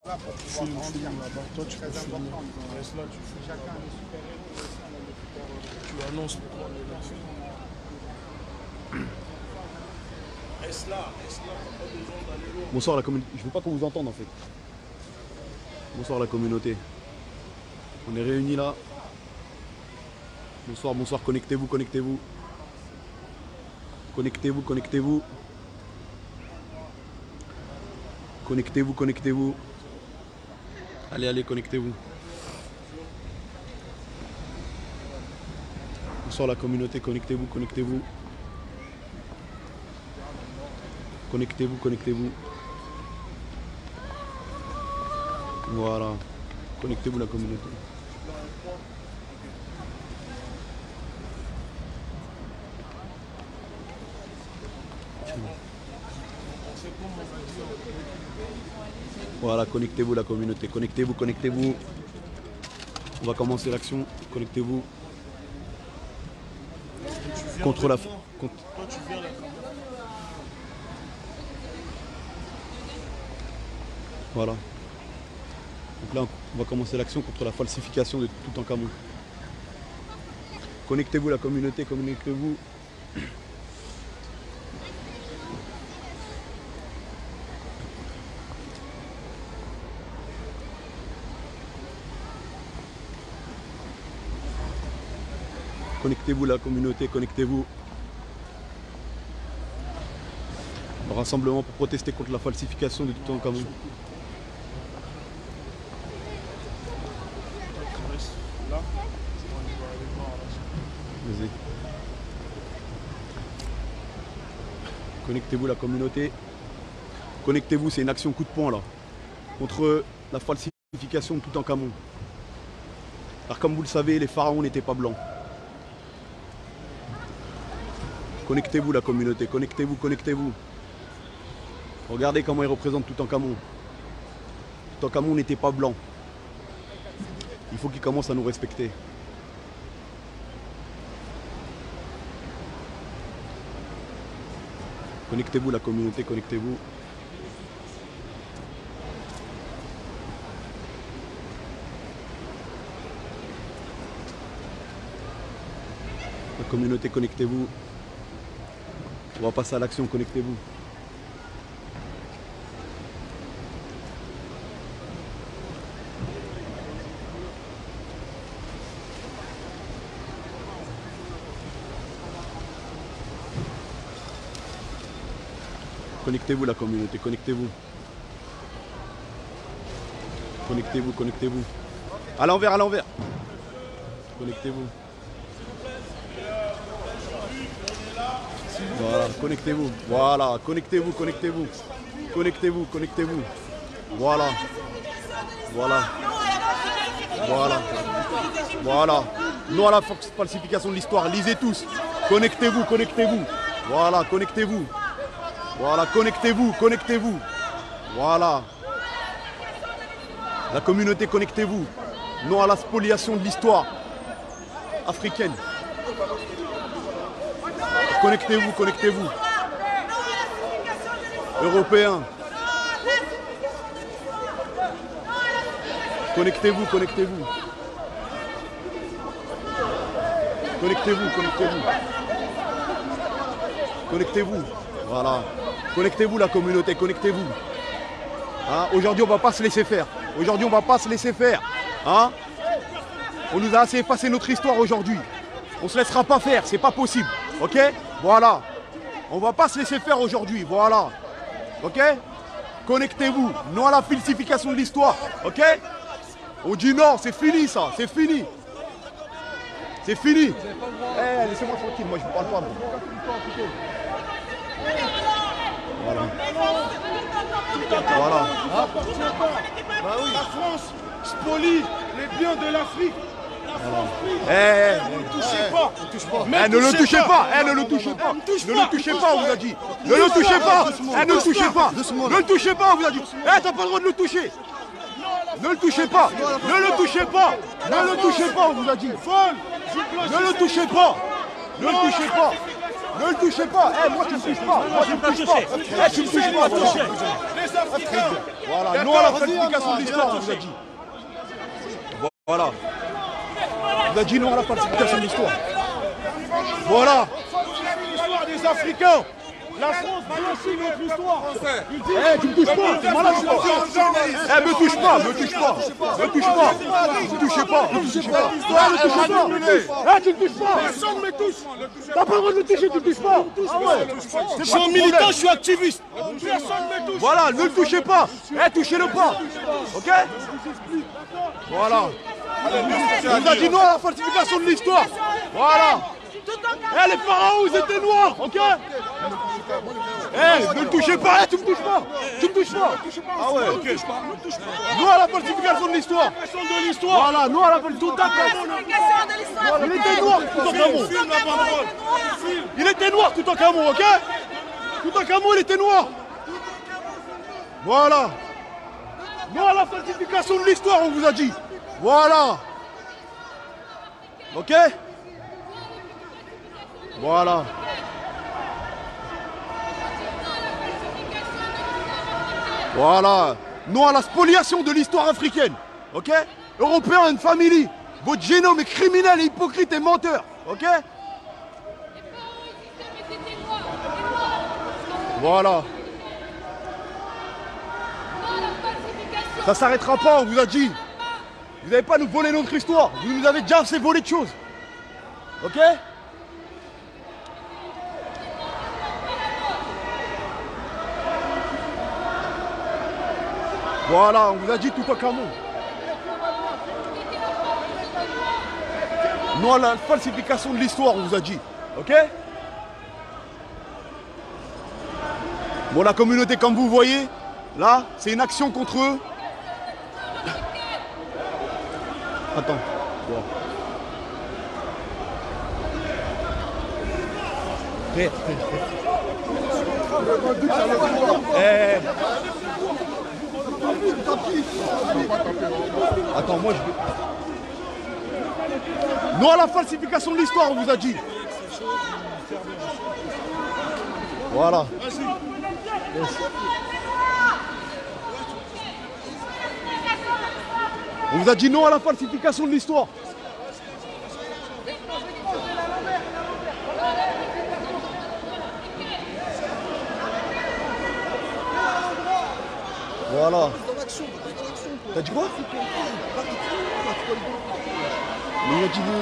Là, pour pouvoir grandir. là-bas. Toi, tu Très peux filmer. important. Reste là, tu filmes. Chacun est super-héros. Tu annonces le plan d'élection. Reste là, pas besoin d'aller loin. Bonsoir la communauté. Je veux pas qu'on vous entende en fait. Bonsoir la communauté. On est réunis là. Bonsoir, bonsoir, connectez-vous, connectez-vous. Connectez-vous, connectez-vous. Connectez-vous, connectez-vous. Allez, allez, connectez-vous. Bonsoir la communauté, connectez-vous, connectez-vous. Connectez-vous, connectez-vous. Voilà. Connectez-vous la communauté. Voilà, connectez-vous la communauté. Connectez-vous, connectez-vous. On va commencer l'action. Connectez-vous. Contre la... Toi, tu viens la caméra. Voilà. Donc là, on va commencer l'action contre la falsification de Toutankhamon. Connectez-vous la communauté, connectez-vous. Connectez-vous la communauté, connectez-vous. Un rassemblement pour protester contre la falsification de Toutankhamon. Là, on va aller voir là. Vas-y. Connectez-vous la communauté. Connectez-vous, c'est une action coup de poing là. Contre la falsification de Toutankhamon. Alors comme vous le savez, les pharaons n'étaient pas blancs. Connectez-vous la communauté, connectez-vous, connectez-vous. Regardez comment ils représentent Toutankhamon. Toutankhamon n'était pas blanc. Il faut qu'ils commencent à nous respecter. Connectez-vous la communauté, connectez-vous. La communauté, connectez-vous. On va passer à l'action, connectez-vous. Connectez-vous la communauté, connectez-vous. Connectez-vous, connectez-vous. À l'envers, à l'envers. Connectez-vous. Voilà, connectez-vous. Voilà, connectez-vous, connectez-vous. Connectez-vous, connectez-vous. Voilà. Voilà. Voilà. Voilà. Non à la falsification de l'histoire. Lisez tous. Connectez-vous, connectez-vous. Voilà, connectez-vous. Voilà, connectez-vous, connectez-vous. Voilà. La communauté, connectez-vous. Non à la spoliation de l'histoire africaine. Connectez-vous, connectez-vous. Européens. Connectez-vous, connectez-vous. Connectez-vous, connectez-vous. Connectez-vous. Voilà. Connectez-vous la communauté, connectez-vous. Hein? Aujourd'hui, on ne va pas se laisser faire. Aujourd'hui, on ne va pas se laisser faire. Hein? On nous a assez effacé notre histoire aujourd'hui. On ne se laissera pas faire, c'est pas possible. Ok? Voilà. On ne va pas se laisser faire aujourd'hui. Voilà. Ok? Connectez-vous. Non à la falsification de l'histoire. Ok? On dit non, c'est fini ça. C'est fini. C'est fini. Eh, laissez-moi tranquille, moi je ne parle pas. Voilà. Voilà. La France spolie les biens de l'Afrique. Ne Ne touchez pas. ne le touchez pas. Ne le touchez pas. Ne le touchez pas, on vous a dit. Ne le touchez pas. Ne le touchez pas. Ne le touchez pas, on vous a dit. T'as pas le droit de le toucher. Ne le touchez pas. Ne le touchez pas. Ne le touchez pas, on vous a dit. Ne le touchez pas. Ne le touchez pas. Ne le touchez pas. Moi, tu ne me touches pas. Moi, tu ne me touches pas. Tu ne me touches pas. Les Africains. Voilà, non à la falsification de l'histoire, on vous a dit. Voilà. On vous a dit non à la falsification de l'histoire. Voilà. L'histoire des Africains. La France blanchit notre histoire. Tu me touches pas, t'es malade ou quoi? Me touche pas, me touche pas. Me touche pas. Ne me touchez pas. Ne me touchez pas. Tu me touches pas. Personne ne me touche. T'as pas le droit de me toucher, tu me touches pas. Ah ouais. Je suis un militant, je suis activiste. Personne ne me touche. Voilà, ne le touchez pas. Touchez-le pas. Ok? Voilà. On vous a dit non à la falsification de l'histoire. Voilà. Les pharaons, ils étaient noirs, ok? Ne le touchez pas, tu me touches pas. Tu me touches pas. Ah ouais, ok. Non à la falsification de l'histoire. Voilà, non à la falsification de l'histoire. Il était noir tout en Cameroun. Il était noir tout en Cameroun, ok? Tout en Cameroun, il était noir. Voilà. Non à la falsification de l'histoire, on vous a dit. Voilà. Ok? Voilà. Voilà. Non à la spoliation de l'histoire africaine. Ok? European Family. Votre génome est criminel, et hypocrite et menteur. Ok? Voilà. Ça s'arrêtera pas, on vous a dit. Vous n'allez pas nous voler notre histoire. Vous nous avez déjà assez volé de choses. Ok? Voilà, on vous a dit tout en Cameroun. Non à la falsification de l'histoire, on vous a dit. Ok? Bon, la communauté, comme vous voyez, là, c'est une action contre eux. Attends. Bon. Attends, moi je vais... Non à la falsification de l'histoire, on vous a dit. Voilà. Yes. On vous a dit non à la falsification de l'histoire. Voilà. T'as dit quoi? Mais il a dit viens.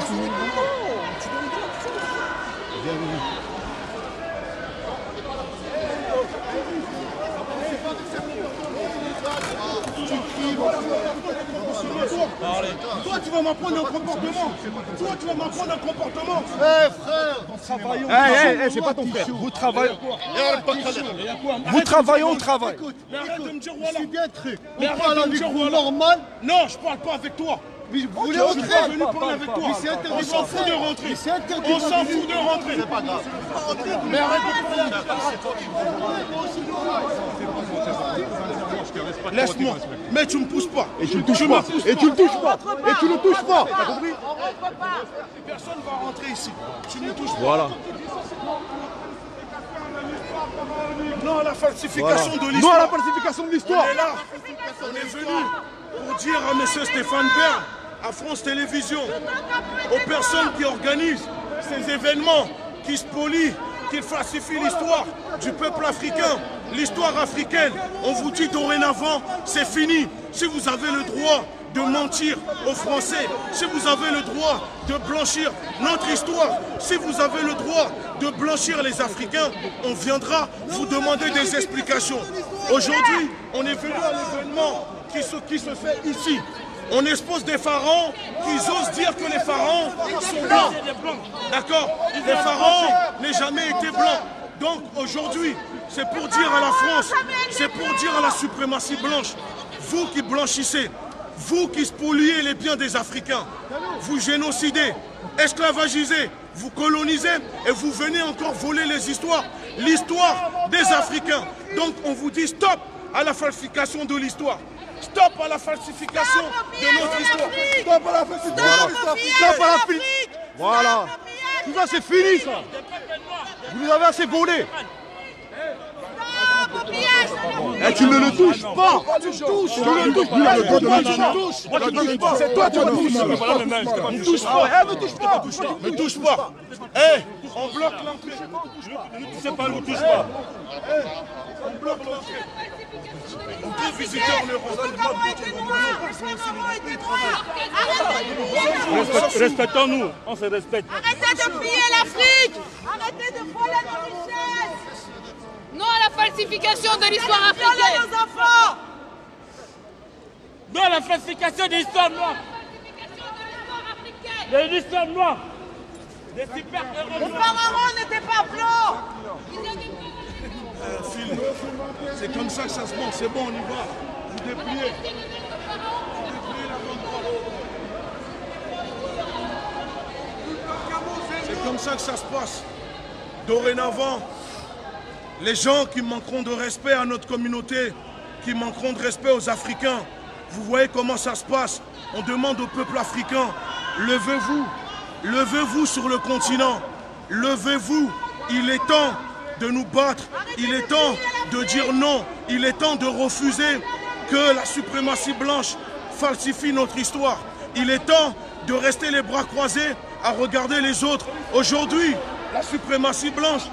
Toi, tu vas m'apprendre un comportement. Frère, travaillons. C'est pas ton frère. Vous travaillez. Vous travaillez, on travaille. Mais arrête de me dire voilà. bien truc. Mais arrête de me dire voilà. Normal. Non, je parle pas avec toi. Mais vous voulez Je rentrer? suis pas venu parler avec toi. C'est interdit. On s'en fout de rentrer. C'est interdit. On s'en fout de rentrer. C'est pas grave. Mais arrête de parler avec moi. Laisse-moi. Mais tu me pousses pas. Et tu le touches pas. Et tu le touches pas. Et tu le touches pas. T'as compris? Personne ne va rentrer ici. Tu ne me touches pas. Voilà. Non à la falsification de Non à l'histoire. la falsification de l'histoire. On est là. On est venu pour dire à M. Stéphane Bern, à France Télévisions, aux personnes qui organisent ces événements, qui spolient, qui falsifient l'histoire du peuple africain, l'histoire africaine. On vous dit dorénavant, c'est fini. Si vous avez le droit de mentir aux Français, si vous avez le droit de blanchir notre histoire, si vous avez le droit de blanchir les Africains, on viendra vous demander des explications. Aujourd'hui, on est venu à l'événement qui se fait ici. On expose des pharaons qui osent dire que les pharaons sont blancs. D'accord? Les pharaons n'ont jamais été blancs. Donc aujourd'hui, c'est pour dire à la France, c'est pour dire à la suprématie blanche, vous qui blanchissez, vous qui spoliez les biens des Africains, vous génocidez, esclavagisez, vous colonisez et vous venez encore voler les histoires, l'histoire des Africains. Donc on vous dit stop à la falsification de l'histoire. Stop à la falsification de notre histoire. Stop à la falsification de l'histoire. Stop à la Voilà. Tout ça c'est fini ça. Vous Vous nous avez assez volé. Eh, tu ne le touches pas. Tu le touches. Tu le touches. C'est toi qui me touches. Ne touche pas. Eh, me touche pas. Ne touche pas. Eh, on bloque l'entrée. Ne touchez pas, ne touche pas. On bloque l'entrée. On peut visiter en Europe. Respectons-nous, on se respecte. Arrêtez de piller l'Afrique. Arrêtez de voler nos richesses. Non à la falsification de l'histoire africaine. Nos enfants. Non à la falsification de l'histoire noire. De l'histoire noire. Des super-héros. Les pharaons n'étaient pas blancs. Phil, c'est comme ça que ça se passe. C'est bon, on y va. Vous dépliez. C'est comme ça que ça se passe. Dorénavant, les gens qui manqueront de respect à notre communauté, qui manqueront de respect aux Africains, vous voyez comment ça se passe. On demande au peuple africain, levez-vous. Levez-vous sur le continent. Levez-vous. Il est temps de nous battre. Il est temps de dire non. Il est temps de refuser que la suprématie blanche falsifie notre histoire. Il est temps de rester les bras croisés à regarder les autres. Aujourd'hui, la suprématie blanche,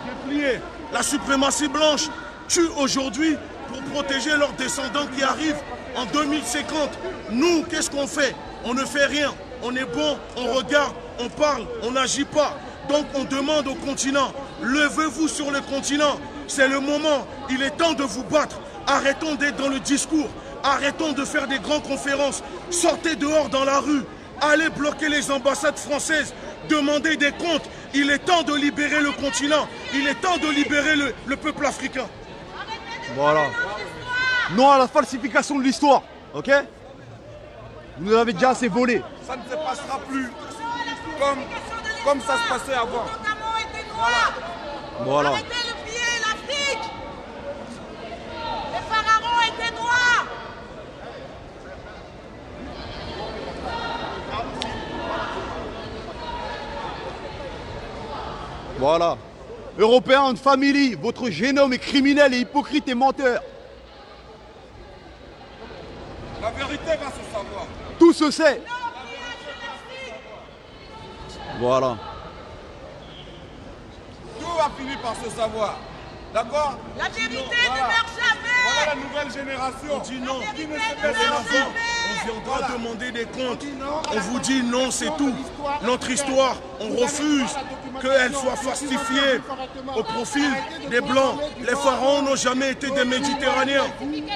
dépliée, la suprématie blanche tue aujourd'hui pour protéger leurs descendants qui arrivent en 2050. Nous, qu'est-ce qu'on fait? On ne fait rien. On est bon, on regarde, on parle, on n'agit pas. Donc on demande au continent, levez-vous sur le continent. C'est le moment, il est temps de vous battre. Arrêtons d'être dans le discours. Arrêtons de faire des grandes conférences. Sortez dehors dans la rue. Allez bloquer les ambassades françaises. Demandez des comptes. Il est temps de libérer le continent. Il est temps de libérer le peuple africain. Voilà. Non à la falsification de l'histoire. Ok? Vous nous avez déjà assez volé. Ça ne se passera plus comme ça se passait avant. Voilà. Arrêtez de piller l'Afrique. Les pharaons étaient noirs. Voilà. European Family, votre génome est criminel et hypocrite et menteur. La vérité va se savoir. Tout se sait. Voilà. Tout va finir par se savoir. D'accord? La vérité ne meurt jamais. Voilà la nouvelle génération. On dit non. Qui ne se fait Dorénavant, on viendra demander des comptes. On vous dit non, c'est tout. Notre histoire, on refuse qu'elle soit falsifiée au profil des Blancs. Les pharaons n'ont jamais été des Méditerranéens.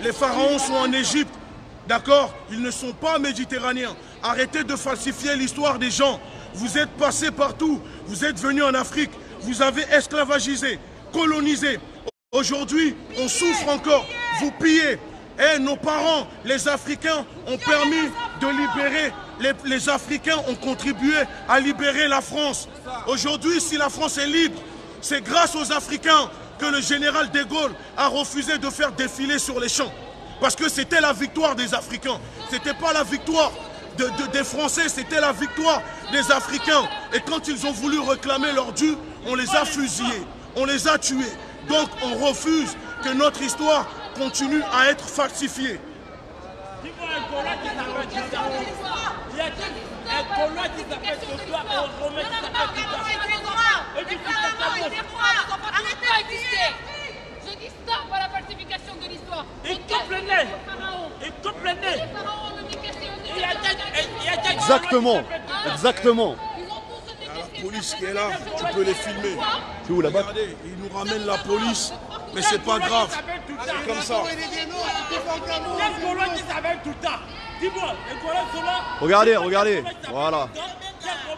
Les pharaons sont en Égypte. D'accord? Ils ne sont pas méditerranéens. Arrêtez de falsifier l'histoire des gens. Vous êtes passés partout. Vous êtes venus en Afrique. Vous avez esclavagisé, colonisé. Aujourd'hui, on souffre encore. Vous pillez. Et nos parents, les Africains, ont permis de libérer. Les Africains ont contribué à libérer la France. Aujourd'hui, si la France est libre, c'est grâce aux Africains que le général de Gaulle a refusé de faire défiler sur les champs. Parce que c'était la victoire des Africains. Ce n'était pas la victoire des Français, c'était la victoire des Africains. Et quand ils ont voulu réclamer leur dû, on les a fusillés, on les a tués. Donc on refuse que notre histoire continue à être falsifiée. Dis-moi un Gaulois qui s'appelle Tita. Il y a un Gaulois qui s'appelle Tita et un Romain qui s'appelle Tita. Et tu Arrêtez pas exister. Je dis stop à la falsification de l'histoire. Ils comprenaient. Ils comprenaient. Les pharaons ont été questionnés. Exactement. Exactement. Ils ont tous été La questionnés. police qui est là, tu peux les filmer. C'est où là-bas? Regardez, ils nous ramènent la police, mais c'est pas grave. C'est comme ça. Les Gaulois qui s'appellent Tita. Dis-moi, les Gaulois sont là. Regardez, regardez. Voilà.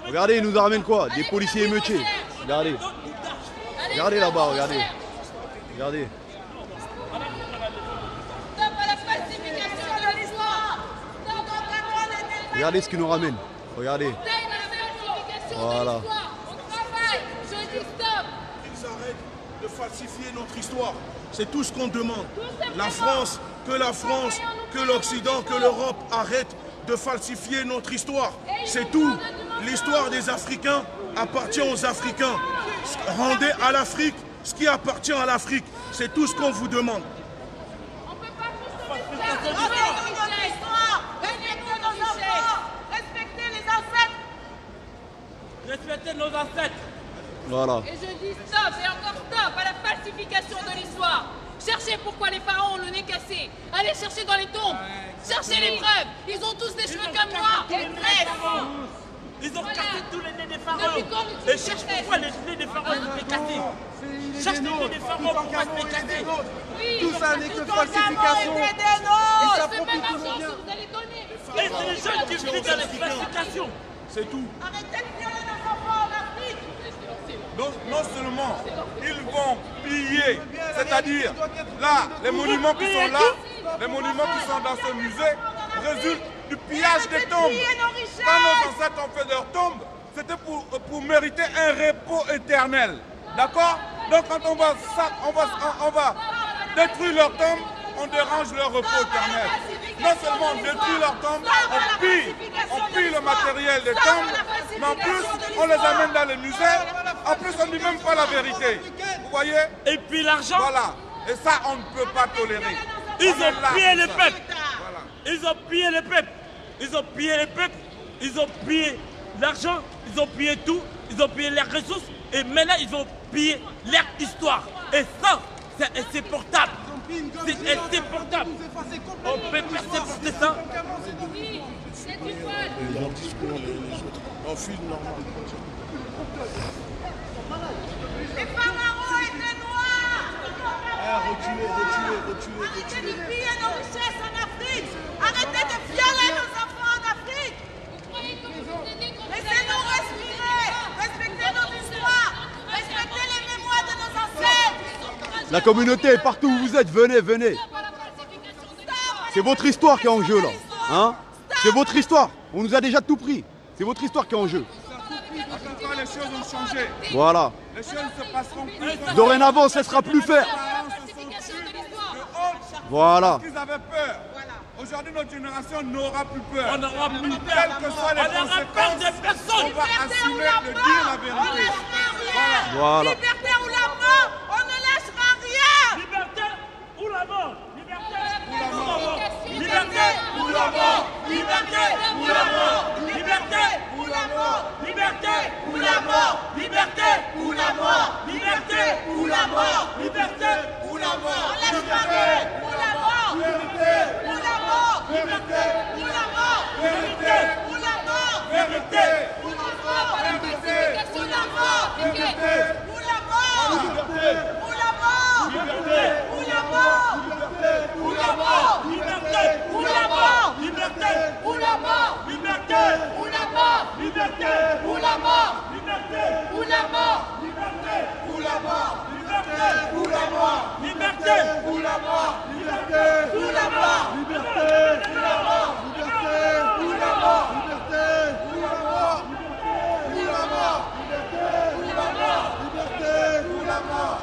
Regardez, ils nous ramènent quoi? Des policiers émeutiers. Regardez. Regardez là-bas, regardez. Regardez. Stop à la falsification de l'histoire. Regardez ce qu'ils nous ramènent. Regardez. Voilà. On travaille. Je dis stop. Qu'ils arrêtent de falsifier notre histoire. C'est tout ce qu'on demande. La France, que l'Occident, que l'Europe arrête de falsifier notre histoire. C'est tout. L'histoire des Africains appartient aux Africains. rendez à l'Afrique ce qui appartient à l'Afrique. C'est tout ce qu'on vous demande. On ne peut pas tout Respectez notre histoire. Respectez nos enfants. Respectez les ancêtres. Respectez nos ancêtres. Voilà. Et je dis stop et encore stop à la falsification de l'histoire. Cherchez pourquoi les pharaons ont le nez cassé. Allez chercher dans les tombes. Cherchez les preuves. Ils ont tous des cheveux comme moi. Ils ont cassé tous les nez des pharaons. Et cherche pourquoi les nez des pharaons étaient cassés. Cherche les nez des pharaons pourquoi ils étaient cassés. Oui, Tout ça n'est que falsification. et ça ce même argent que vous allez donner. Et c'est les jeunes qui vivent dans les falsifications. C'est tout. Arrêtez de violer nos enfants en Afrique. Non seulement ils vont piller, c'est-à-dire là, les monuments qui sont là, les monuments qui sont dans ce musée résultent du pillage des tombes. Quand nos ancêtres ont fait leurs tombes, c'était pour mériter un repos éternel. D'accord? Donc quand on va détruire leurs tombes, on dérange leur repos éternel. Non seulement on détruit leurs tombes, on pille le matériel des tombes, mais en plus on les amène dans les musées. En plus on ne dit même pas la vérité. Vous voyez? Et puis l'argent. Voilà. Et ça on ne peut pas tolérer. Ils ont pillé les peuples. Ils ont pillé les peuples. Ils ont pillé les peuples. Ils ont pillé l'argent. Ils ont pillé tout. Ils ont pillé leurs ressources. Et maintenant ils ont pillé leur histoire. Et ça, c'est insupportable. C'est insupportable. On peut pas supporter ça. Oui, c'est une folle. En film normal. Les pharaons étaient noirs. Reculez. Arrêtez de piller nos richesses en Afrique. Arrêtez de violer nos enfants en Afrique. Vous croyez que vous vous aidez contre Laissez-nous respirer. Respectez notre histoire. Respectez les mémoires de nos ancêtres. La communauté, partout où vous êtes, venez. C'est votre histoire qui est en jeu là. Hein? C'est votre histoire. On nous a déjà tout pris. C'est votre histoire qui est en jeu. Quand les choses ont changé, Voilà. les choses ne se passeront plus. Dorénavant, ça ne sera plus faire. Voilà. Ils avaient peur. Aujourd'hui, notre génération n'aura plus peur. On n'aura plus peur. Quelles que soient les On n'aura peur conséquences, de personne. on va assumer de dire la vérité. Voilà. Liberté ou la mort. On ne lâchera rien. Liberté ou la mort. Liberté ou la mort. Liberté ou la mort. Liberté ou la mort. Liberté ou la mort. Liberté Ou la mort. Liberté Ou la mort. Liberté Ou la mort. Liberté Ou la mort. On lâchera rien. Ou la mort. Ou la mort. Ou la mort. Vérité Ou la mort. Vérité Ou la mort. Liberté. Ou la mort. Liberté Ou la mort. Liberté Ou la mort. Liberté Ou la mort. Ou la mort. Liberté Ou la mort. Liberté Ou la mort. Liberté Ou la mort. Liberté Ou la mort. Liberté Ou la mort. Liberté Ou la mort. Liberté Ou la mort. Liberté Ou la mort. Liberté Ou la mort. Liberté Ou la mort. Ou la mort. Ou la mort. Ou la mort. Ou la mort.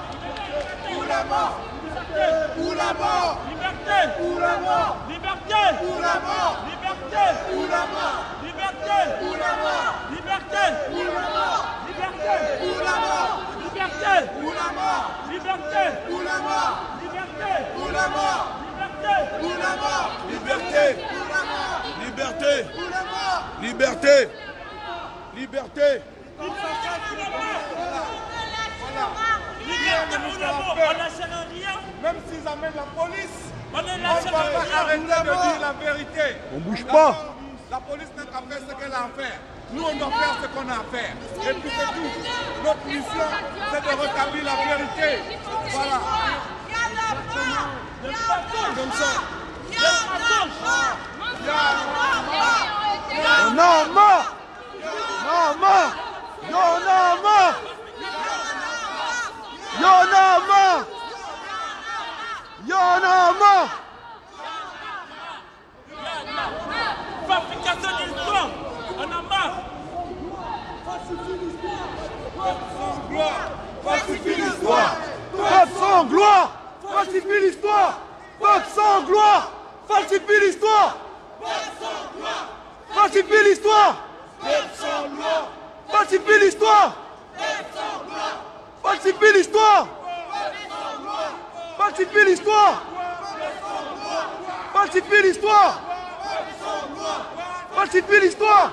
Ou la mort. Ou la mort. Ou la mort. Liberté Ou la mort. Liberté Ou la mort. Liberté Ou la mort. Liberté Ou la mort. Liberté Ou la mort. Liberté Ou la mort. Liberté Ou la mort. Liberté Ou la mort. Liberté Ou la mort. Liberté Ou la mort. Liberté. Ou la mort. Liberté. Ou la mort. Liberté. Liberté. Liberté ou la mort. On lâchera rien. Même s'ils amènent la police, On ne on ne lâchera va pas rien. arrêter de dire la vérité. On bouge pas. La police n'a qu'à faire ce qu'elle a à faire. Nous, on doit faire ce qu'on a à faire. Et puis c'est tout. Notre mission, c'est de rétablir la vérité. Voilà. Comme ça. On a marre. On a marre. Y'en a marre. Y'en a marre. Y'en a marre. Fabrication de l'histoire. On a marre. Falsifie l'histoire. Peuple sans gloire. Falsifie l'histoire. Peuple sans gloire. Falsifie l'histoire. Falsifie l'histoire. Falsifie l'histoire. Falsifie l'histoire. Falsifie l'histoire. Falsifie l'histoire. Falsifie l'histoire.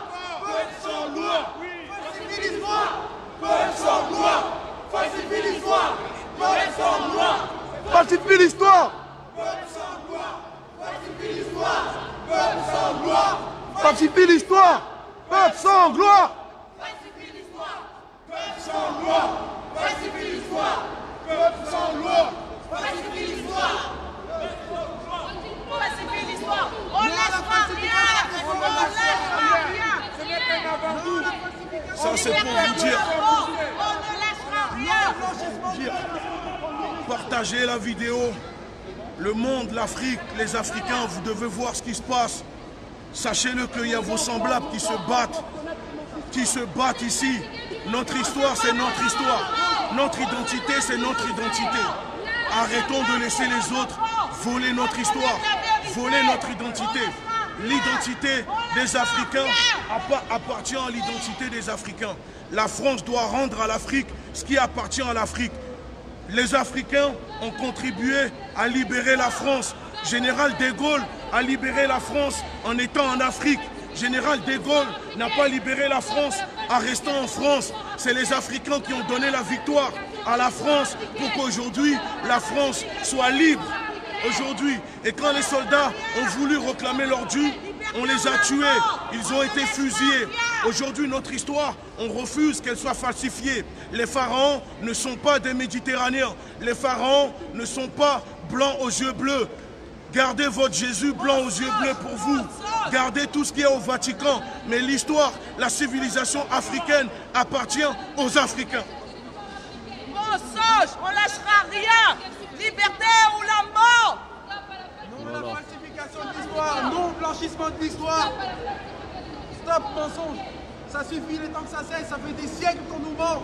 Falsifie l'histoire. Falsifie l'histoire. Falsifie l'histoire. Peuple sans gloire. Falsifie l'histoire. Peuple sans gloire. Falsifie l'histoire. Peuple sans gloire. Falsifie l'histoire. Falsifie l'histoire. On lâchera rien. On lâchera rien. Ça, c'est pour vous dire. On ne lâchera rien. Partagez la vidéo. Le monde, l'Afrique, les Africains, vous devez voir ce qui se passe. Sachez-le qu'il y a vos semblables qui se battent ici. Notre histoire, c'est notre histoire. Notre identité, c'est notre identité. Arrêtons de laisser les autres voler notre histoire, voler notre identité. L'identité des Africains appartient à l'identité des Africains. La France doit rendre à l'Afrique ce qui appartient à l'Afrique. Les Africains ont contribué à libérer la France. Général de Gaulle a libéré la France en étant en Afrique. Général de Gaulle n'a pas libéré la France en restant en France. C'est les Africains qui ont donné la victoire à la France pour qu'aujourd'hui la France soit libre. Aujourd'hui, et quand les soldats ont voulu réclamer leur dû, on les a tués, ils ont été fusillés. Aujourd'hui, notre histoire, on refuse qu'elle soit falsifiée. Les pharaons ne sont pas des Méditerranéens. Les pharaons ne sont pas blancs aux yeux bleus. Gardez votre Jésus blanc aux yeux bleus pour vous. Gardez tout ce qui est au Vatican. Mais l'histoire, la civilisation africaine appartient aux Africains. Mensonge, on lâchera rien. Liberté ou la mort. Non à la falsification de l'histoire, non au blanchissement de l'histoire. Stop mensonge. Ça suffit, le temps que ça cesse, ça fait des siècles qu'on nous ment.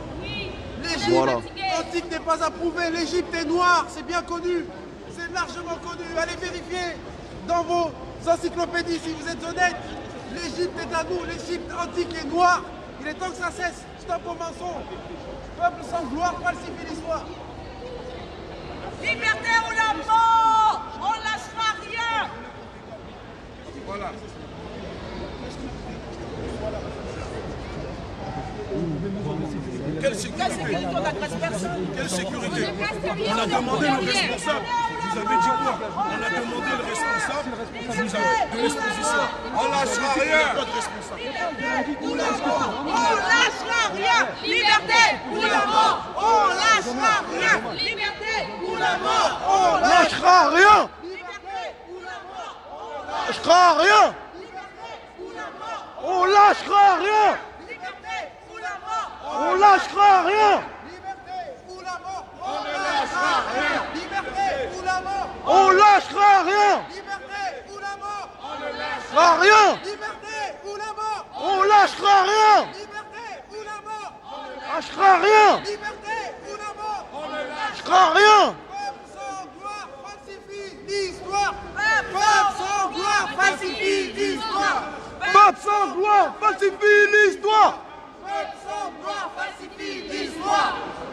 L'Égypte antique n'est pas approuvée, l'Égypte est noire, c'est bien connu. C'est largement connu, allez vérifier dans vos encyclopédies si vous êtes honnêtes. L'Égypte est à nous, l'Égypte antique est noire. Il est temps que ça cesse, stop aux mensonges. Peuple sans gloire falsifie l'histoire. Liberté ou la mort. On lâchera rien. Voilà. Quelle sécurité? Quelle sécurité? On a demandé le responsable. Vous avez dit quoi? On a demandé le responsable de l'exposition. On lâchera rien. Pas de responsable. On lâchera rien. Liberté ou la mort. On lâchera rien. Liberté ou la mort. On lâchera rien. Liberté ou la mort. On lâchera rien. On lâchera rien. Liberté ou la mort. On ne lâchera rien. Liberté ou la mort. On lâchera rien. Liberté ou la mort. On ne lâchera rien. Liberté ou la mort. On lâchera rien. Liberté ou la mort. Lâchera rien. Liberté ou la mort. Lâchera rien. Peuple sans gloire falsifie l'histoire. Peuple sans gloire falsifie l'histoire. Peuple sans gloire falsifie l'histoire. Peuple sans gloire falsifie l'histoire.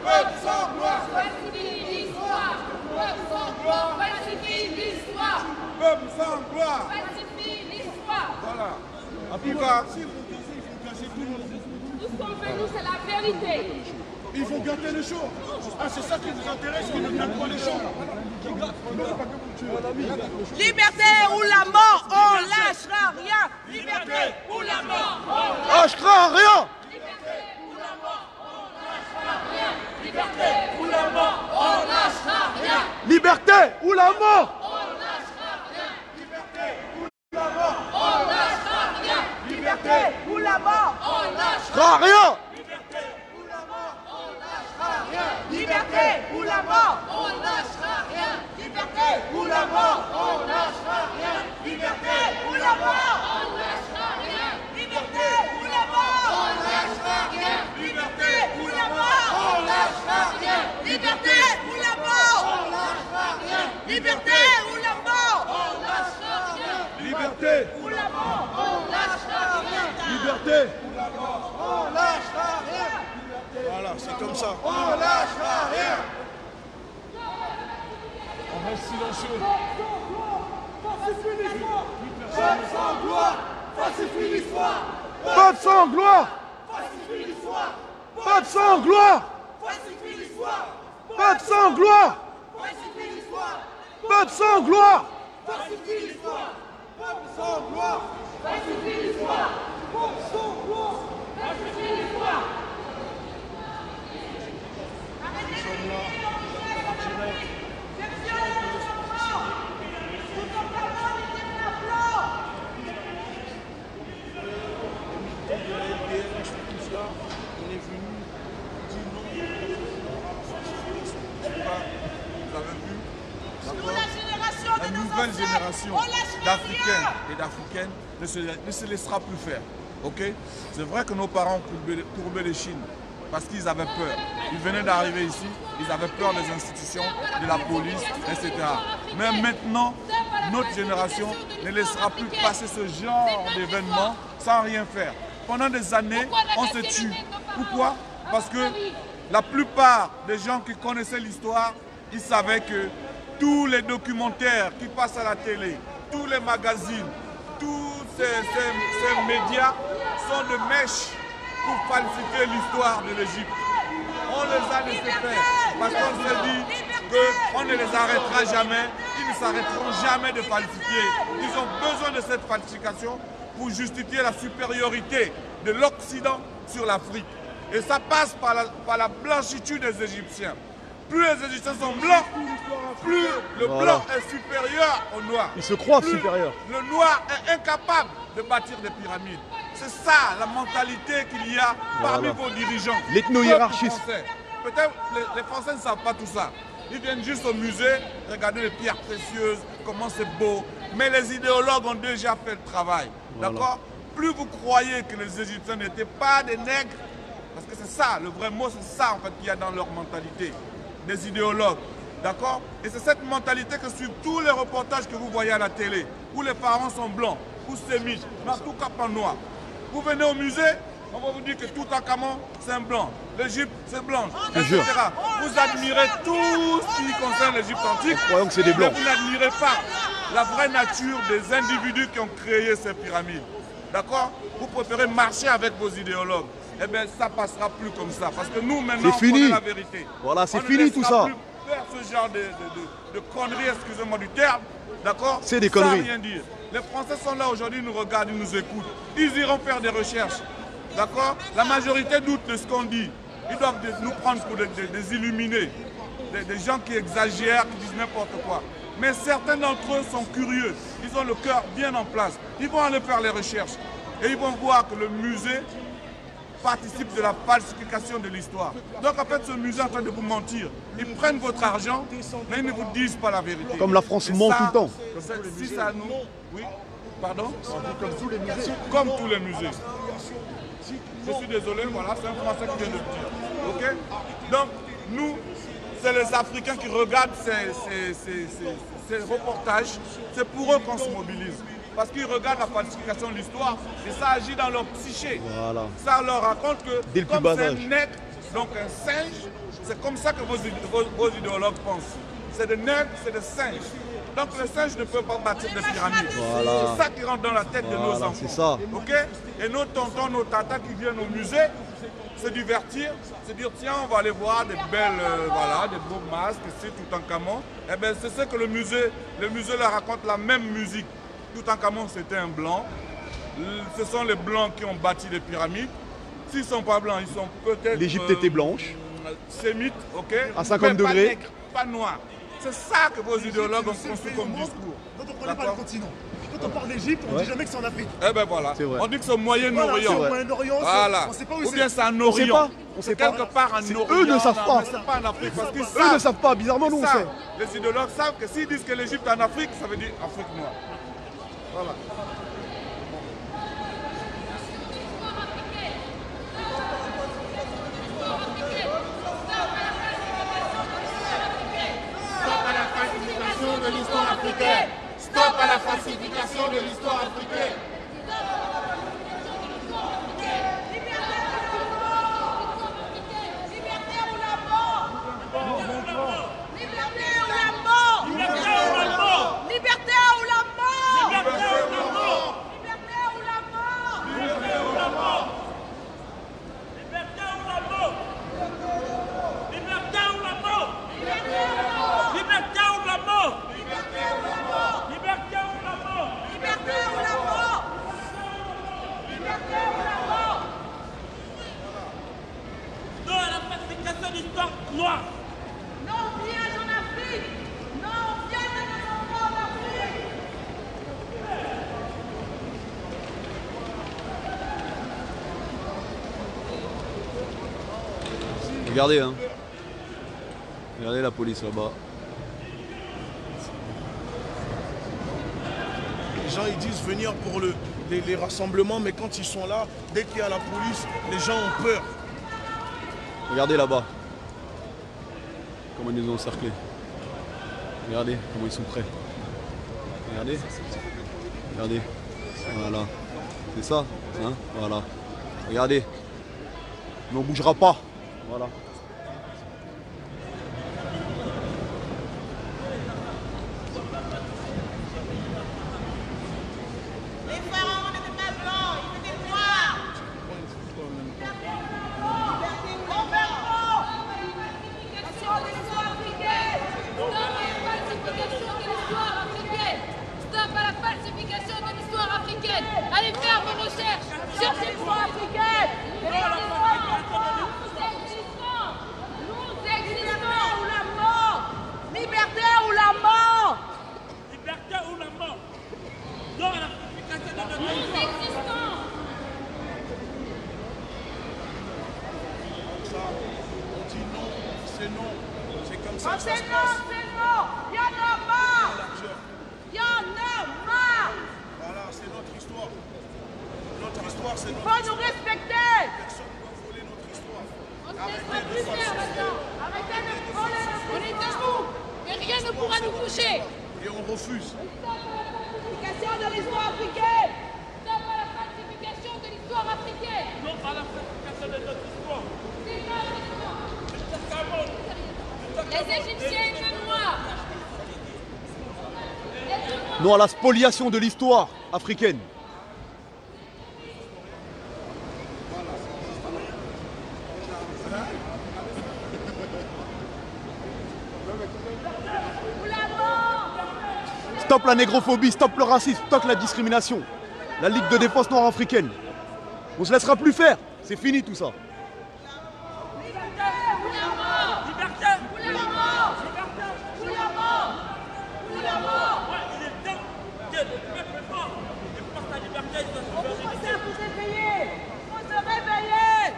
Peuple sans gloire Falsifie l'histoire. Peuple sans gloire. Falsifie l'histoire. Peuple sans gloire. Falsifie l'histoire. Voilà. Tout le monde. Tout ce qu'on veut, nous, c'est la vérité. Ils vont gâter les choses. Ah, c'est ça qui vous intéresse, qu'ils ne gâtent pas les choses. Liberté ou la mort, on lâchera rien. Liberté ou la mort, on Lâchera rien. Liberté ou la mort, on lâchera rien. Liberté ou la mort. On lâchera rien. Liberté ou la mort, on lâchera rien. Liberté ou la mort, on lâchera Lâchera rien. Liberté ou la mort, on lâchera rien. Liberté ou la mort, on lâchera rien. Liberté ou la mort, on lâchera rien. Liberté ou la mort, on lâchera rien. Liberté ou la mort, on lâchera rien. Liberté ou la mort, on lâchera rien. Liberté ou la mort, on lâchera rien. Liberté. Ou la mort, on lâchera rien. Liberté. on lâchera rien. Voilà, c'est comme ça. On lâchera rien. On reste silencieux. Peuple sans gloire, falsifie l'histoire. Peuple sans gloire. Falsifie l'histoire. Peuple sans gloire. Falsifie l'histoire. Peuple sans gloire. Falsifie l'histoire. Peuple sans gloire. Falsifie l'histoire. Peuple sans gloire. Falsifie l'histoire. Peuple sans gloire. Falsifie l'histoire. On est venu dire non. Vous avez vu, Nous, la génération la de nos nouvelle ancêtres, génération on lâchera d'Africains rien. et d'Africaines ne se laissera plus faire. Ok? C'est vrai que nos parents courbaient les chines parce qu'ils avaient peur. Ils venaient d'arriver ici, ils avaient peur des institutions, de la police, etc. Mais maintenant, notre génération ne laissera plus passer ce genre d'événements sans rien faire. Pendant des années, on se tue. Pourquoi? Parce que la plupart des gens qui connaissaient l'histoire, ils savaient que tous les documentaires qui passent à la télé, tous les magazines, tous ces médias sont de mèche pour falsifier l'histoire de l'Égypte. On les a laissés faire parce qu'on s'est dit qu'on ne les arrêtera jamais, ils ne s'arrêteront jamais de falsifier. Ils ont besoin de cette falsification pour justifier la supériorité de l'Occident sur l'Afrique. Et ça passe par la blanchitude des Égyptiens. Plus les Égyptiens sont blancs, plus le blanc est supérieur au noir. Ils se croient Plus supérieurs. le noir est incapable de bâtir des pyramides. C'est ça la mentalité qu'il y a parmi vos dirigeants. L'ethno-hiérarchisme. Peut-être les Français ne savent pas tout ça. Ils viennent juste au musée, regarder les pierres précieuses, comment c'est beau. Mais les idéologues ont déjà fait le travail. D'accord? Plus vous croyez que les Égyptiens n'étaient pas des nègres, parce que c'est ça, le vrai mot, c'est ça en fait qu'il y a dans leur mentalité, des idéologues. D'accord? Et c'est cette mentalité que suivent tous les reportages que vous voyez à la télé, où les parents sont blancs, ou sémites, mais en tout cas pas noirs. Vous venez au musée, on va vous dire que Toutankhamon, c'est un blanc. L'Égypte, c'est blanche, etc. Vous admirez tout ce qui concerne l'Égypte antique. Croyons que c'est des blancs. Mais vous n'admirez pas la vraie nature des individus qui ont créé ces pyramides. D'accord? Vous préférez marcher avec vos idéologues. Eh bien, ça passera plus comme ça. Parce que nous, maintenant, on connaît la vérité. Voilà, c'est fini tout ça. On ne laissera plus faire ce genre de conneries, excusez-moi du terme. D'accord? C'est des conneries. Sans rien dire. Les Français sont là aujourd'hui, ils nous regardent, ils nous écoutent. Ils iront faire des recherches. D'accord? La majorité doute de ce qu'on dit. Ils doivent nous prendre pour des illuminés. Des gens qui exagèrent, qui disent n'importe quoi. Mais certains d'entre eux sont curieux. Ils ont le cœur bien en place. Ils vont aller faire les recherches. Et ils vont voir que le musée participe de la falsification de l'histoire. Donc en fait, ce musée est en train de vous mentir. Ils prennent votre argent, mais ils ne vous disent pas la vérité. Comme la France ment tout le temps. Si ça nous... Oui. Pardon? Comme tous les musées. Comme tous les musées. Je suis désolé, voilà, c'est un Français qui vient de le dire. Ok? Donc, nous, c'est les Africains qui regardent ces reportages. C'est pour eux qu'on se mobilise. Parce qu'ils regardent la falsification de l'histoire et ça agit dans leur psyché. Voilà. Ça leur raconte que Dès le plus comme bas c'est un âge. nègre, donc un singe, c'est comme ça que vos idéologues pensent. C'est des nègres, c'est des singes. Donc les singes ne peuvent pas bâtir des pyramides. Voilà. C'est ça qui rentre dans la tête de nos enfants. C'est ça. Ok? Et nos tontons, nos tatas qui viennent au musée, se divertir, se dire tiens, on va aller voir des belles, voilà, des beaux masques, c'est Toutankhamon. Eh bien, c'est ce que le musée leur raconte la même musique. Toutankhamon, c'était un blanc. Ce sont les blancs qui ont bâti les pyramides. S'ils ne sont pas blancs, ils sont peut-être... L'Égypte était blanche. Sémites, ok? À 50 mais degrés. Pas nègres, pas noirs. C'est ça que vos idéologues ont construit comme discours. Quand on ne connaît pas le continent. Quand on parle d'Égypte, on ne dit jamais que c'est en Afrique. Eh ben voilà, on dit que c'est au Moyen-Orient. Voilà, au Moyen-Orient, voilà. on ne sait pas où Ou c'est. bien c'est en On sait Orient. pas. On sait pas. Quelque part en Orient. Eux ne savent pas. Mais c'est pas en Afrique parce qu'ils Eux savent. ne savent pas. Bizarrement, nous on sait. Les idéologues savent que s'ils disent que l'Égypte est en Afrique, ça veut dire Afrique noire. Voilà. De l'histoire africaine. Stop à la falsification de l'histoire africaine. Regardez, hein. Regardez la police là-bas. Les gens ils disent venir pour les rassemblements, mais quand ils sont là, dès qu'il y a la police, les gens ont peur. Regardez là-bas. Comment ils nous ont encerclés. Regardez comment ils sont prêts. Regardez. Regardez. Voilà. C'est ça. Hein, voilà. Regardez. Mais on ne bougera pas. Voilà. Les pharaons n'étaient pas blancs, ils étaient noirs. Stop à la falsification de l'histoire africaine. Allez faire vos recherches sur cette histoire africaine. Nous existons ou la mort. Liberté ou la mort. Liberté ou la mort. Non à la falsification de notre Nous existons. On dit non, c'est non. C'est comme ça Oh, que ça c'est se non, passe. c'est non. Il y en a marre. Il y en a marre. Voilà, c'est notre histoire. Notre histoire, c'est Il notre faut histoire. nous respecter. Personne ne doit voler notre histoire. On ne laissera plus faire maintenant. Arrêtez de voler notre On est debout et rien ne pourra nous toucher. Et on refuse. falsification de l'histoire africaine. Stop à la falsification de l'histoire africaine. non à la falsification de notre histoire. C'est notre histoire. Les Égyptiens étaient noirs. Non à la spoliation de l'histoire africaine. Stop la négrophobie, stop le racisme, stop la discrimination. La Ligue de défense noire africaine. On se laissera plus faire. C'est fini tout ça. Liberté Ou la mort. Ou la mort. Ou la mort. Ouais, il est temps que le peuple fort et porte la liberté de On se vous faut ça vous réveiller. Il faut se réveiller.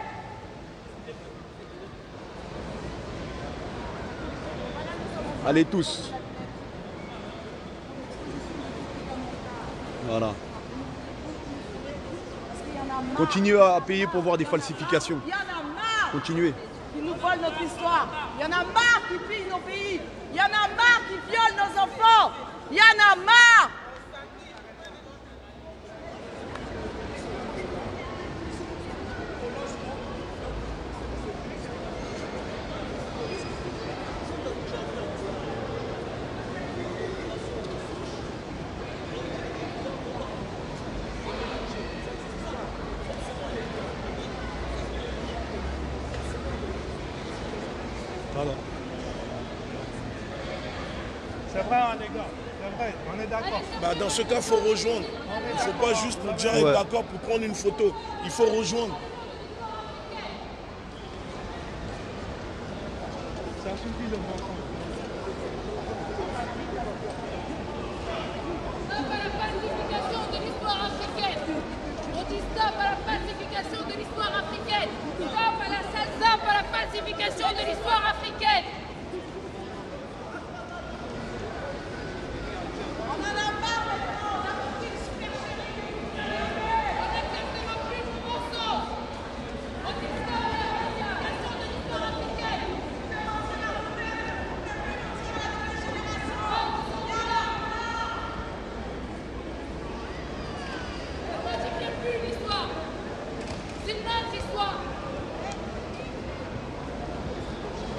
Allez tous. Voilà. Continuez à payer pour voir des falsifications. Il y en a marre. Continuez. Qui nous volent notre histoire. Il y en a marre qui pillent nos pays. Il y en a marre qui violent nos enfants. Il y en a marre. Voilà. C'est vrai, hein, les gars. C'est vrai, on est d'accord. Bah, dans ce cas, il faut rejoindre. Il ne faut pas juste nous dire Ouais. d'accord pour prendre une photo. Il faut rejoindre. Ça suffit de mensonge. Stop à la falsification de l'histoire africaine. On dit stop à la falsification de l'histoire africaine. Stop à la falsification de l'histoire africaine. On en a marre maintenant. On a compris le super On n'acceptera plus ce mensonge. On dit stop à la falsification de l'histoire africaine. On ne falsifie plus l'histoire. C'est notre histoire.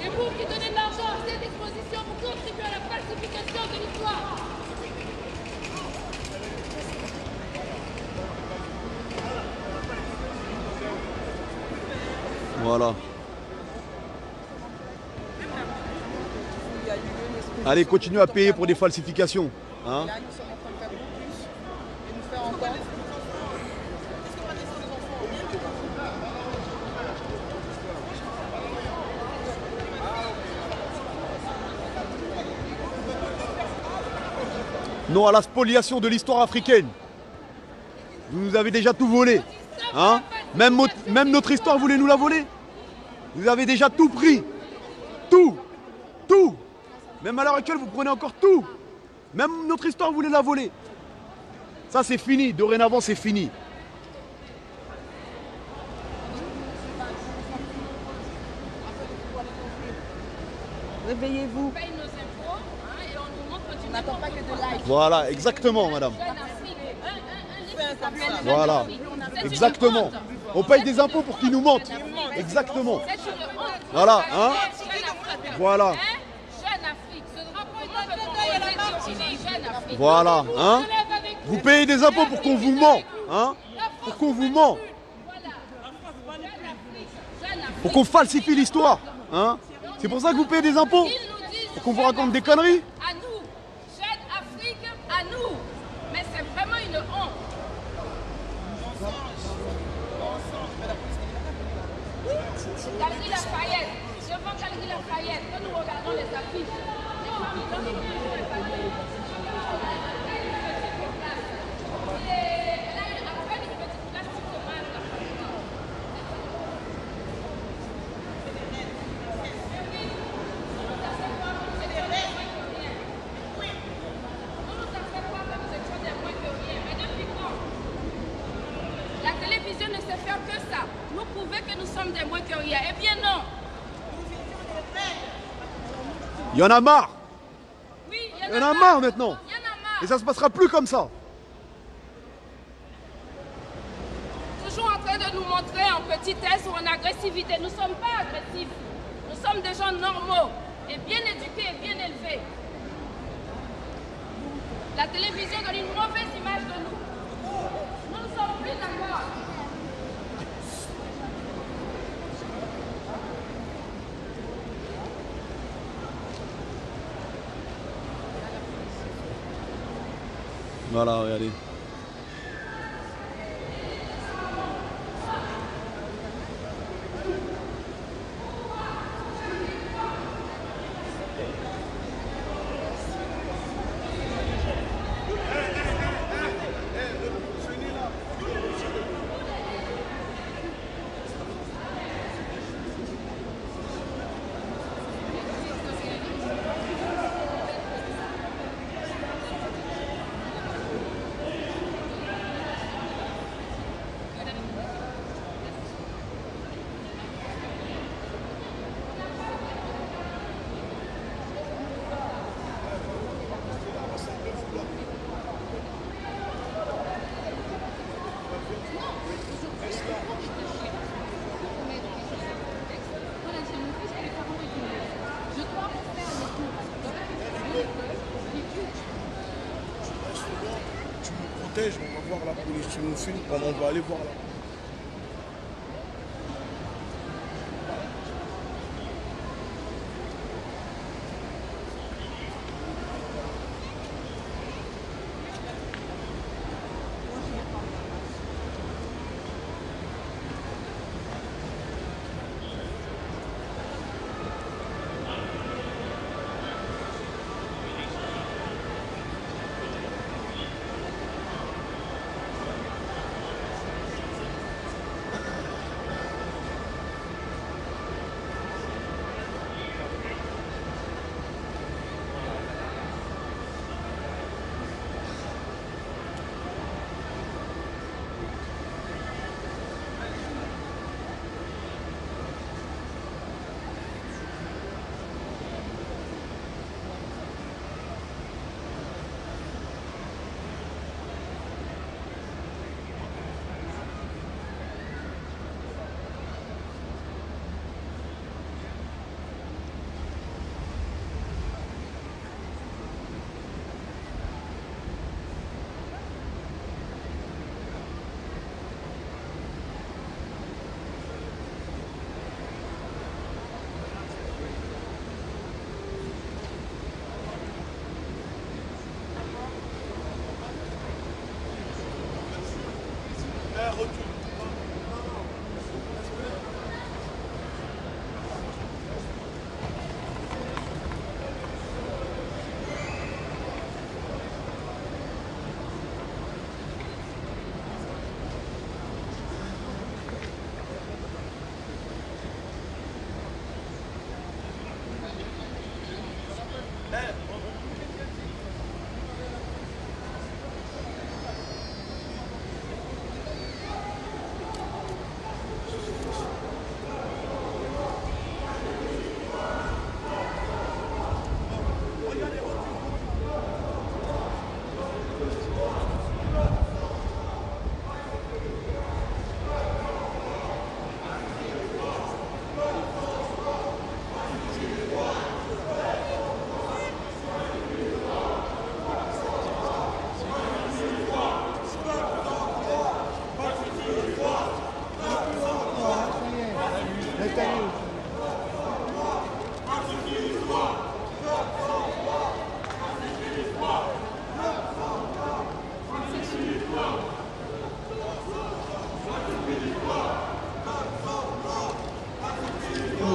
Et vous qui donnez de l'argent à cette exposition, vous contribuez à la falsification de l'histoire. Voilà. Allez, continuez à payer pour des falsifications. Hein? Là, nous sommes en train de faire beaucoup plus et nous faire encore. Non à la spoliation de l'histoire africaine. Vous nous avez déjà tout volé. Hein? Même notre histoire, vous voulez nous la voler? Vous avez déjà tout pris. Tout. Tout. Même à l'heure actuelle, vous prenez encore tout. Même notre histoire, vous voulez la voler. Ça, c'est fini. Dorénavant, c'est fini. Réveillez-vous. On paye nos impôts et on nous montre que tu n'attends pas que de live. Voilà, exactement, madame. Voilà. Exactement. On paye des impôts pour qu'ils nous mentent. Exactement. Voilà, hein. Voilà. Voilà, hein. Vous payez des impôts pour qu'on vous ment, hein. Pour qu'on vous ment. Pour qu'on falsifie l'histoire, hein. C'est pour ça que vous payez des impôts. Pour qu'on vous raconte des conneries. À nous, Jeune Afrique, à nous. Mais c'est vraiment une honte. Galerie Lafayette, devant Galerie Lafayette, quand nous regardons les affiches, les femmes dans les nous prouver que nous sommes des moins que rien. Eh bien non. Il y en a marre. Oui, il y en a marre maintenant. Il y en a marre. Et ça ne se passera plus comme ça. Toujours en train de nous montrer en petitesse ou en agressivité. Nous ne sommes pas agressifs. Nous sommes des gens normaux et bien éduqués et bien élevés. La télévision donne une mauvaise image de nous. Nous ne sommes plus d'accord. Voilà, regardez. On va voir la police, tu nous filmes, on va aller voir là.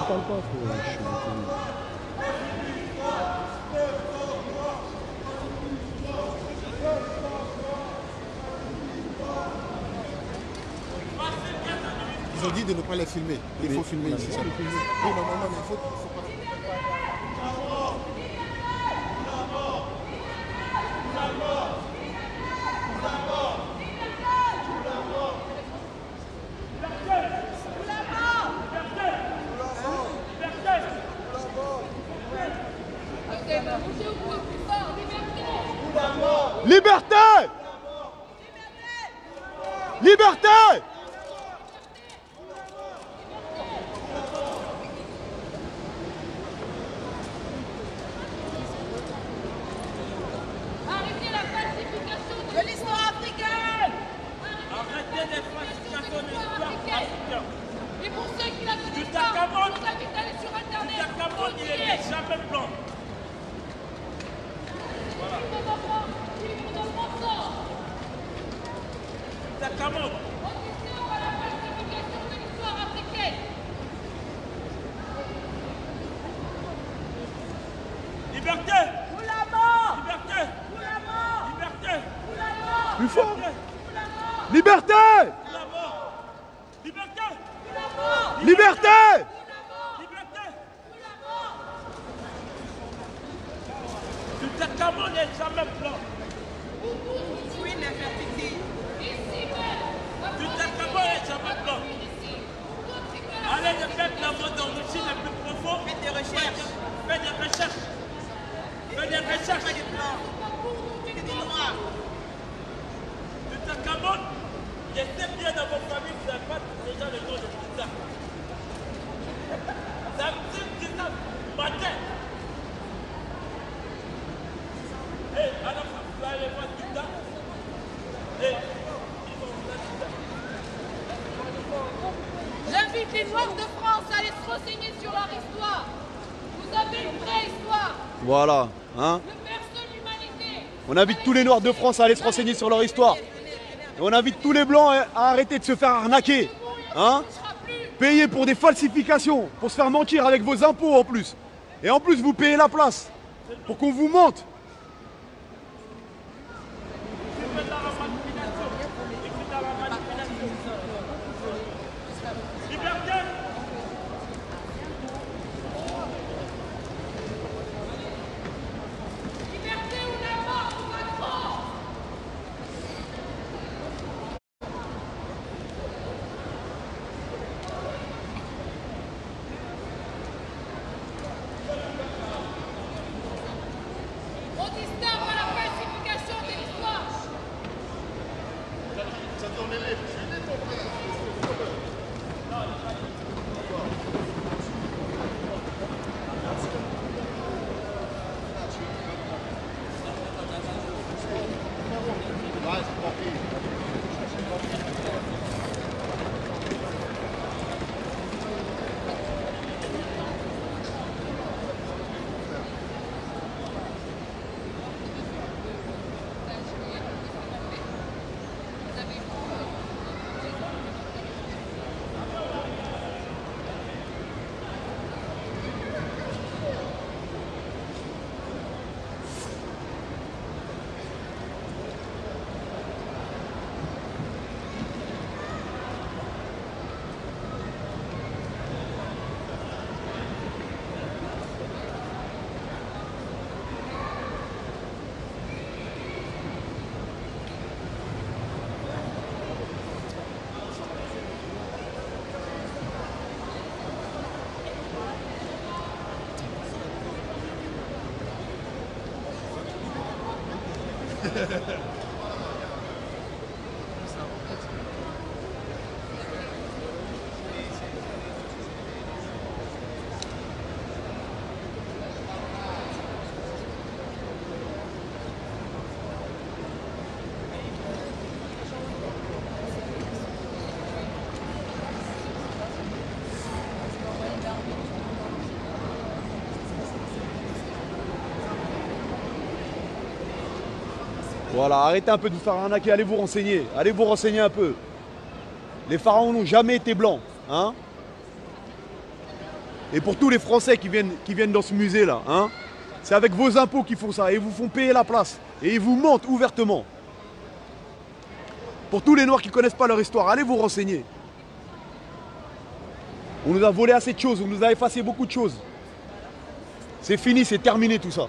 parle pas, frérot. Ils ont dit de ne pas les filmer. Il faut filmer ici. Oui, normalement, mais il faut pas. Liberté! Liberté! Arrêtez la falsification de l'histoire africaine. Arrêtez les falsifications de l'histoire africaine. Et pour ceux qui l'ont vu, Cameroun, vous invite à aller sur Internet. le Cameroun, il n'est jamais blanc. Voilà. Le Cameroun. À la falsification de l'histoire africaine. Liberté! Ou la mort! Liberté! Ou la mort! Liberté! Ou la mort! Plus fort! Ou la mort! Liberté! La mort! Liberté! Ou la mort! Liberté! Liberté! Ou la mort! Le Cameroun n'est jamais blanc. Oui, l'infertilité. Le Cameroun n'est jamais blanc. Allez, le peuple dans le monde enrichi le plus profond. Faites des recherches. Faites des recherches. Faites des recherches. Pas des blancs. Faites des noirs. Le Cameroun, je sais bien dans vos familles, vous n'avez pas déjà le nom de tout ça. Ça me dit ça matin. Et alors, vous allez voir tout ça. Et ils vont vous dire. J'invite les Noirs de France à aller se renseigner sur leur histoire. Vous avez une vraie histoire. Voilà, hein? Le berceau de l'humanité. On invite tous les Noirs de France à aller se renseigner sur leur histoire. Et on invite tous les Blancs à arrêter de se faire arnaquer. Hein? Payer pour des falsifications, pour se faire mentir avec vos impôts en plus. Et en plus, vous payez la place pour qu'on vous mente. Liberté ou la mort pour Macron. On distingue à la falsification de l'histoire. Voilà, arrêtez un peu de vous faire arnaquer, allez vous renseigner un peu. Les pharaons n'ont jamais été blancs, hein. Et pour tous les Français qui viennent dans ce musée-là, hein, c'est avec vos impôts qu'ils font ça. Et ils vous font payer la place. Et ils vous mentent ouvertement. Pour tous les Noirs qui ne connaissent pas leur histoire, allez vous renseigner. On nous a volé assez de choses, on nous a effacé beaucoup de choses. C'est fini, c'est terminé tout ça.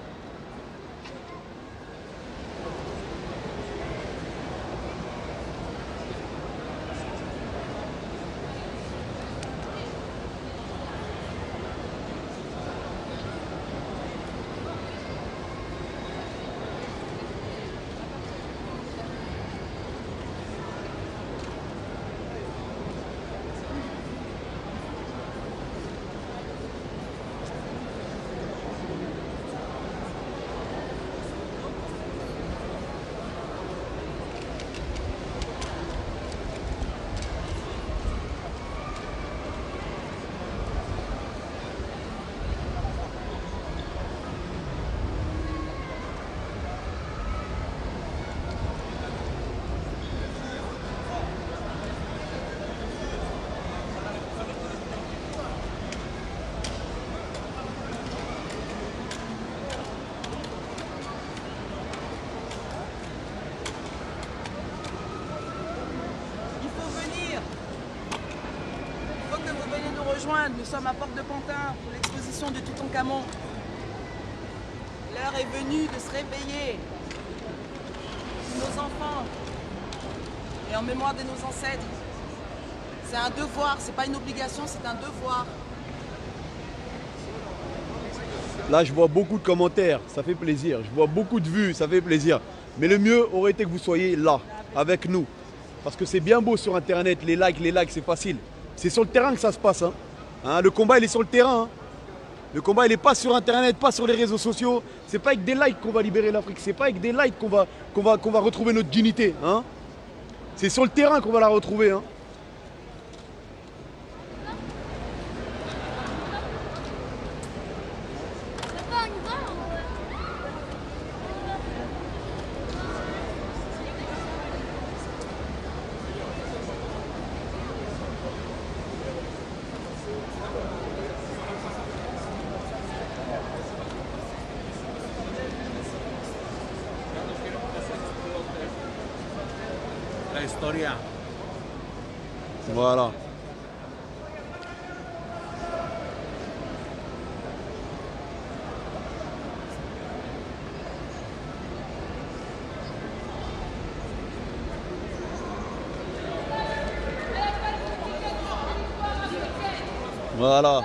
Nous sommes à Porte de Pantin pour l'exposition de Toutankhamon. L'heure est venue de se réveiller pour nos enfants et en mémoire de nos ancêtres. C'est un devoir, c'est pas une obligation, c'est un devoir. Là, je vois beaucoup de commentaires, ça fait plaisir. Je vois beaucoup de vues, ça fait plaisir. Mais le mieux aurait été que vous soyez là, avec nous. Parce que c'est bien beau sur Internet, les likes, c'est facile. C'est sur le terrain que ça se passe. Hein, le combat, il est sur le terrain. Hein. Le combat, il n'est pas sur Internet, pas sur les réseaux sociaux. C'est pas avec des likes qu'on va libérer l'Afrique. C'est pas avec des likes qu'on va retrouver notre dignité. Hein. C'est sur le terrain qu'on va la retrouver. Hein. La historia. Voilà. Voilà.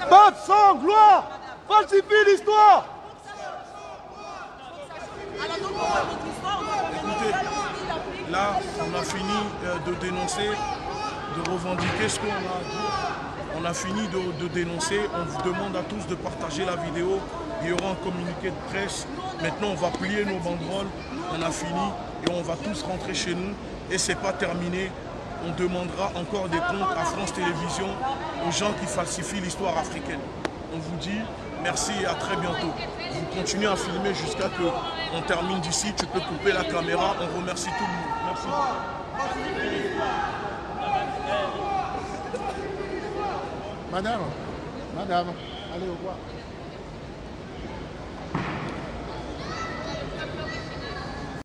Peuple sans gloire falsifie l'histoire. Écoutez, là, on a fini de dénoncer, de revendiquer ce qu'on a à dire. On a fini de dénoncer. On vous demande à tous de partager la vidéo. Il y aura un communiqué de presse. Maintenant, on va plier nos banderoles. On a fini et on va tous rentrer chez nous. Et c'est pas terminé. On demandera encore des comptes à France Télévisions aux gens qui falsifient l'histoire africaine. On vous dit merci et à très bientôt. Vous continuez à filmer jusqu'à ce qu'on termine d'ici. Tu peux couper la caméra. On remercie tout le monde. Merci. Madame, allez au revoir.